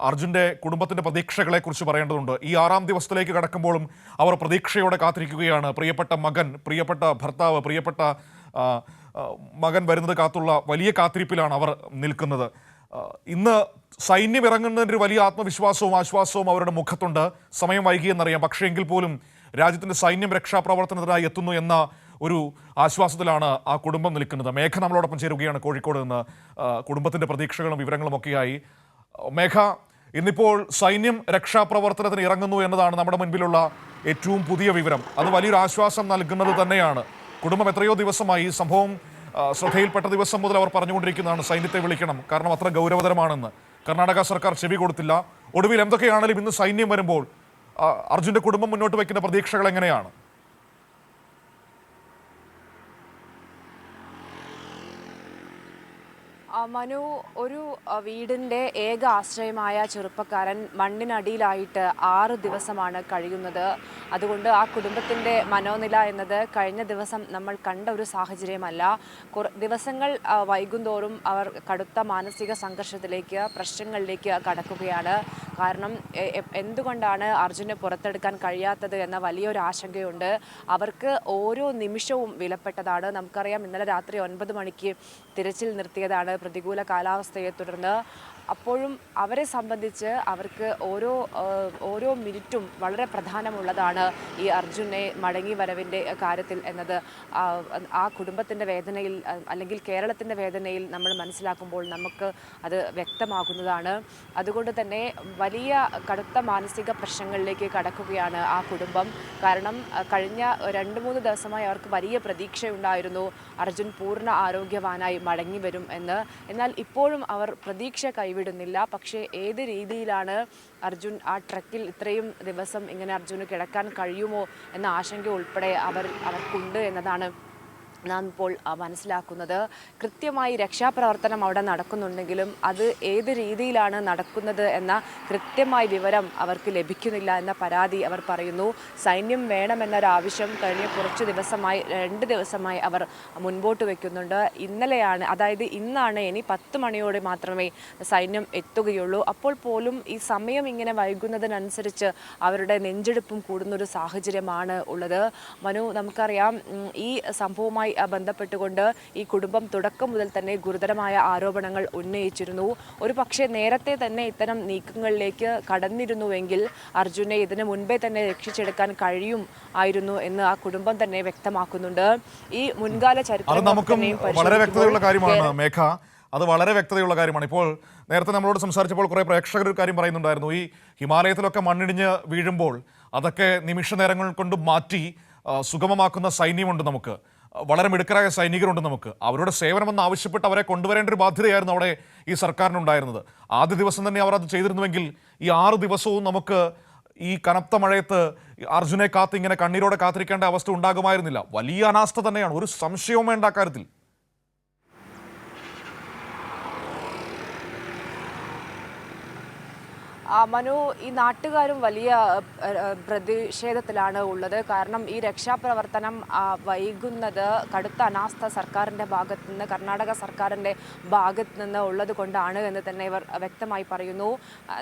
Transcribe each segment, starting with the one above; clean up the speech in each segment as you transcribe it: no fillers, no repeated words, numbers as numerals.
അർജുൻ്റെ കുടുംബത്തിൻ്റെ പ്രതീക്ഷകളെ കുറിച്ച് പറയേണ്ടതുണ്ട്. ഈ 6-ാം ദിവസത്തിലേക്ക് കടക്കുമ്പോഴും അവർ പ്രതീക്ഷയോടെ കാത്തിരിക്കുകയാണ്. പ്രിയപ്പെട്ട മകൻ, പ്രിയപ്പെട്ട ഭർത്താവ്, പ്രിയപ്പെട്ട മകൻ വരുന്നത് കാത്തുള്ള വലിയ കാത്തിരിപ്പിലാണ് അവർ നിൽക്കുന്നത്. ഇന്ന് സൈന്യം ഇറങ്ങുന്നതിൻ്റെ ഒരു വലിയ ആത്മവിശ്വാസവും ആശ്വാസവും അവരുടെ മുഖത്തുണ്ട്. സമയം വൈകിയെന്നറിയാം, പക്ഷേ എങ്കിൽ പോലും രാജ്യത്തിൻ്റെ സൈന്യം രക്ഷാപ്രവർത്തനത്തിനായി എത്തുന്നു എന്ന ഒരു ആശ്വാസത്തിലാണ് ആ കുടുംബം നിൽക്കുന്നത്. മേഘ നമ്മളോടൊപ്പം ചേരുകയാണ് കോഴിക്കോട് നിന്ന്, കുടുംബത്തിൻ്റെ പ്രതീക്ഷകളും വിവരങ്ങളും ഒക്കെയായി. മേഘ, ഇന്നിപ്പോൾ സൈന്യം രക്ഷാപ്രവർത്തനത്തിന് ഇറങ്ങുന്നു എന്നതാണ് നമ്മുടെ മുൻപിലുള്ള ഏറ്റവും പുതിയ വിവരം. അത് വലിയൊരു ആശ്വാസം നൽകുന്നത് തന്നെയാണ്. കുടുംബം എത്രയോ ദിവസമായി ഈ സംഭവം ശ്രദ്ധയിൽപ്പെട്ട ദിവസം മുതൽ അവർ പറഞ്ഞുകൊണ്ടിരിക്കുന്നതാണ് സൈന്യത്തെ വിളിക്കണം, കാരണം അത്ര ഗൗരവതരമാണെന്ന്. കർണാടക സർക്കാർ ചെവി കൊടുത്തില്ല. ഒടുവിൽ എന്തൊക്കെയാണെങ്കിലും ഇന്ന് സൈന്യം വരുമ്പോൾ അർജുൻ്റെ കുടുംബം മുന്നോട്ട് വയ്ക്കുന്ന പ്രതീക്ഷകൾ എങ്ങനെയാണ്? മനു, ഒരു വീടിൻ്റെ ഏക ആശ്രയമായ ചെറുപ്പക്കാരൻ മണ്ണിനടിയിലായിട്ട് 6 ദിവസമാണ് കഴിയുന്നത്. അതുകൊണ്ട് ആ കുടുംബത്തിൻ്റെ മനോനില എന്നത് കഴിഞ്ഞ ദിവസം നമ്മൾ കണ്ട ഒരു സാഹചര്യമല്ല. ദിവസങ്ങൾ വൈകുന്തോറും അവർ കടുത്ത മാനസിക സംഘർഷത്തിലേക്ക്, പ്രശ്നങ്ങളിലേക്ക് കടക്കുകയാണ്. കാരണം എന്തുകൊണ്ടാണ് അർജുനെ പുറത്തെടുക്കാൻ കഴിയാത്തത് എന്ന വലിയൊരു ആശങ്കയുണ്ട്. അവർക്ക് ഓരോ നിമിഷവും വിലപ്പെട്ടതാണ്. നമുക്കറിയാം, ഇന്നലെ രാത്രി 9 മണിക്ക് തിരച്ചിൽ നിർത്തിയതാണ് പ്രതികൂല കാലാവസ്ഥയെ തുടർന്ന്. അപ്പോഴും അവരെ സംബന്ധിച്ച് അവർക്ക് ഓരോ മിനിറ്റും വളരെ പ്രധാനമുള്ളതാണ് ഈ അർജുനെ മടങ്ങി വരവിൻ്റെ കാര്യത്തിൽ എന്നത് ആ കുടുംബത്തിൻ്റെ വേദനയിൽ അല്ലെങ്കിൽ കേരളത്തിൻ്റെ വേദനയിൽ നമ്മൾ മനസ്സിലാക്കുമ്പോൾ നമുക്ക് അത് വ്യക്തമാകുന്നതാണ്. അതുകൊണ്ട് തന്നെ വലിയ കടുത്ത മാനസിക പ്രശ്നങ്ങളിലേക്ക് കടക്കുകയാണ് ആ കുടുംബം. കാരണം കഴിഞ്ഞ 2-3 ദിവസമായി അവർക്ക് വലിയ പ്രതീക്ഷയുണ്ടായിരുന്നു അർജുൻ പൂർണ്ണ ആരോഗ്യവാനായി മടങ്ങി വരും എന്ന്. എന്നാൽ ഇപ്പോഴും അവർ പ്രതീക്ഷ വിടുന്നില്ല. പക്ഷേ ഏത് രീതിയിലാണ് അർജുൻ ആ ട്രക്കിൽ ഇത്രയും ദിവസം ഇങ്ങനെ അർജുന് കിടക്കാൻ കഴിയുമോ എന്ന ആശങ്ക ഉൾപ്പെടെ അവർക്കുണ്ട് എന്നതാണ് നാം ഇപ്പോൾ മനസ്സിലാക്കുന്നത്. കൃത്യമായി രക്ഷാപ്രവർത്തനം അവിടെ നടക്കുന്നുണ്ടെങ്കിലും അത് ഏത് രീതിയിലാണ് നടക്കുന്നത് എന്ന കൃത്യമായ വിവരം അവർക്ക് ലഭിക്കുന്നില്ല എന്ന പരാതി അവർ പറയുന്നു. സൈന്യം വേണമെന്നൊരാവശ്യം കഴിഞ്ഞ കുറച്ച് ദിവസമായി 2 ദിവസമായി അവർ മുൻപോട്ട് വയ്ക്കുന്നുണ്ട്. അതായത് ഇന്നാണ് ഇനി 10 മണിയോടെ മാത്രമേ സൈന്യം എത്തുകയുള്ളൂ. അപ്പോൾ പോലും ഈ സമയം ഇങ്ങനെ വൈകുന്നതിനനുസരിച്ച് അവരുടെ നെഞ്ചെടുപ്പും കൂടുന്നൊരു സാഹചര്യമാണ് ഉള്ളത്. മനു, നമുക്കറിയാം, ഈ സംഭവവുമായി ബന്ധപ്പെട്ടുകൊണ്ട് ഈ കുടുംബം തുടക്കം മുതൽ തന്നെ ഗുരുതരമായ ആരോപണങ്ങൾ ഉന്നയിച്ചിരുന്നു. ഒരു പക്ഷേ നേരത്തെ തന്നെ ഇത്തരം നീക്കങ്ങളിലേക്ക് കടന്നിരുന്നുവെങ്കിൽ അർജുനെ ഇതിനു മുൻപേ തന്നെ രക്ഷിച്ചെടുക്കാൻ ആയിരുന്നു എന്ന് ആ കുടുംബം തന്നെ വ്യക്തമാക്കുന്നുണ്ട്. ഈ മുൻകാല ചരിത്രം വളരെ വ്യക്തതയുള്ള കാര്യമാണ് മേഘ, അത് വളരെ വ്യക്തതയുള്ള കാര്യമാണ്. ഇപ്പോൾ നേരത്തെ നമ്മളോട് സംസാരിച്ചപ്പോൾ കുറേ പ്രേക്ഷകർ ഒരു കാര്യം പറയുന്നുണ്ടായിരുന്നു. ഈ ഹിമാലയത്തിലൊക്കെ മണ്ണിടിഞ്ഞ് വീഴുമ്പോൾ അതൊക്കെ നിമിഷ നേരങ്ങൾ കൊണ്ട് മാറ്റി സുഗമമാക്കുന്ന സൈന്യമുണ്ട്, നമുക്ക് വളരെ മിടുക്കരായ സൈനികരുണ്ട്, നമുക്ക് അവരുടെ സേവനമെന്ന് ആവശ്യപ്പെട്ട് അവരെ കൊണ്ടുവരേണ്ട ഒരു ബാധ്യതയായിരുന്നു അവിടെ ഈ സർക്കാരിനുണ്ടായിരുന്നത്. ആദ്യ ദിവസം തന്നെ അവർ അത് ചെയ്തിരുന്നുവെങ്കിൽ ഈ 6 ദിവസവും നമുക്ക് ഈ കനത്ത മഴയത്ത് അർജുനെ ഇങ്ങനെ കണ്ണീരോടെ കാത്തിരിക്കേണ്ട അവസ്ഥ ഉണ്ടാകുമായിരുന്നില്ല. വലിയ അനാസ്ഥ തന്നെയാണ്, ഒരു സംശയവും വേണ്ട കാര്യത്തിൽ. മനു, ഈ നാട്ടുകാരും വലിയ പ്രതിഷേധത്തിലാണ് ഉള്ളത്. കാരണം ഈ രക്ഷാപ്രവർത്തനം വൈകുന്നത് കടുത്ത അനാസ്ഥ സർക്കാരിൻ്റെ ഭാഗത്തു നിന്ന്, കർണാടക സർക്കാരിൻ്റെ ഭാഗത്ത് നിന്ന് ഉള്ളത് കൊണ്ടാണ് എന്ന് തന്നെ ഇവർ വ്യക്തമായി പറയുന്നു.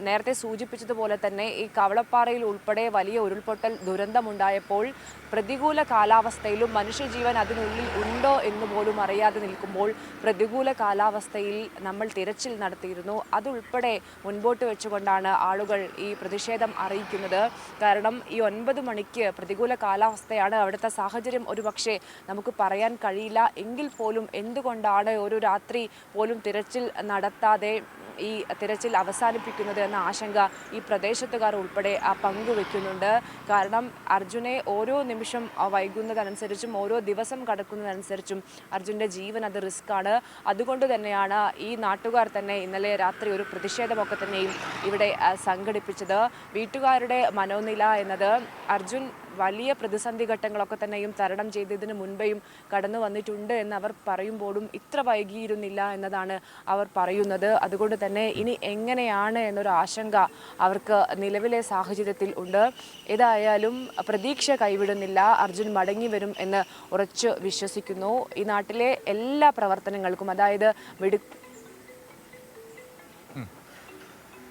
നേരത്തെ സൂചിപ്പിച്ചതുപോലെ തന്നെ ഈ കവളപ്പാറയിൽ ഉൾപ്പെടെ വലിയ ഉരുൾപൊട്ടൽ ദുരന്തമുണ്ടായപ്പോൾ പ്രതികൂല കാലാവസ്ഥയിലും മനുഷ്യജീവൻ അതിനുള്ളിൽ ഉണ്ടോ എന്ന് പോലും അറിയാതെ നിൽക്കുമ്പോൾ പ്രതികൂല കാലാവസ്ഥയിൽ നമ്മൾ തിരച്ചിൽ നടത്തിയിരുന്നു. അതുൾപ്പെടെ മുൻപോട്ട് വെച്ചുകൊണ്ടാണ് ആളുകൾ ഈ പ്രതിഷേധം അറിയിക്കുന്നത്. കാരണം ഈ 9 മണിക്ക് പ്രതികൂല കാലാവസ്ഥയാണ്, അവിടുത്തെ സാഹചര്യം ഒരുപക്ഷെ നമുക്ക് പറയാൻ കഴിയില്ല. എങ്കിൽ പോലും എന്തുകൊണ്ടാണ് ഒരു രാത്രി പോലും തിരച്ചിൽ നടത്താതെ ഈ തിരച്ചിൽ അവസാനിപ്പിക്കുന്നത് എന്ന ആശങ്ക ഈ പ്രദേശത്തുകാർ ഉൾപ്പെടെ പങ്കുവെക്കുന്നുണ്ട്. കാരണം അർജുനെ ഓരോ നിമിഷം വൈകുന്നതനുസരിച്ചും ഓരോ ദിവസം കടക്കുന്നതനുസരിച്ചും അർജുൻ്റെ ജീവൻ അത് റിസ്ക്കാണ്. അതുകൊണ്ട് തന്നെയാണ് ഈ നാട്ടുകാർ തന്നെ ഇന്നലെ രാത്രി ഒരു പ്രതിഷേധമൊക്കെ തന്നെയും ഇവിടെ സംഘടിപ്പിച്ചത്. വീട്ടുകാരുടെ മനോനില എന്നത് അർജുൻ വലിയ പ്രതിസന്ധി ഘട്ടങ്ങളൊക്കെ തന്നെയും തരണം ചെയ്തതിന് മുൻപേയും കടന്നു വന്നിട്ടുണ്ട് എന്ന് അവർ പറയുമ്പോഴും ഇത്ര വൈകിയിരുന്നില്ല എന്നതാണ് അവർ പറയുന്നത്. അതുകൊണ്ട് തന്നെ ഇനി എങ്ങനെയാണ് എന്നൊരു ആശങ്ക അവർക്ക് നിലവിലെ സാഹചര്യത്തിൽ ഉണ്ട്. ഏതായാലും പ്രതീക്ഷ കൈവിടുന്നില്ല, അർജുൻ മടങ്ങി വരും എന്ന് ഉറച്ചു വിശ്വസിക്കുന്നു. ഈ നാട്ടിലെ എല്ലാ പ്രവർത്തനങ്ങൾക്കും, അതായത്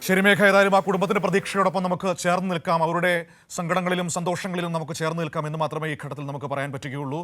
ശരി മേഘ, ഏതായാലും ആ കുടുംബത്തിന്റെ പ്രതീക്ഷയോടൊപ്പം നമുക്ക് ചേർന്ന് നിൽക്കാം. അവരുടെ സങ്കടങ്ങളിലും സന്തോഷങ്ങളിലും നമുക്ക് ചേർന്ന് നിൽക്കാം എന്ന് മാത്രമേ ഈ ഘട്ടത്തിൽ നമുക്ക് പറയാൻ പറ്റുകയുള്ളൂ.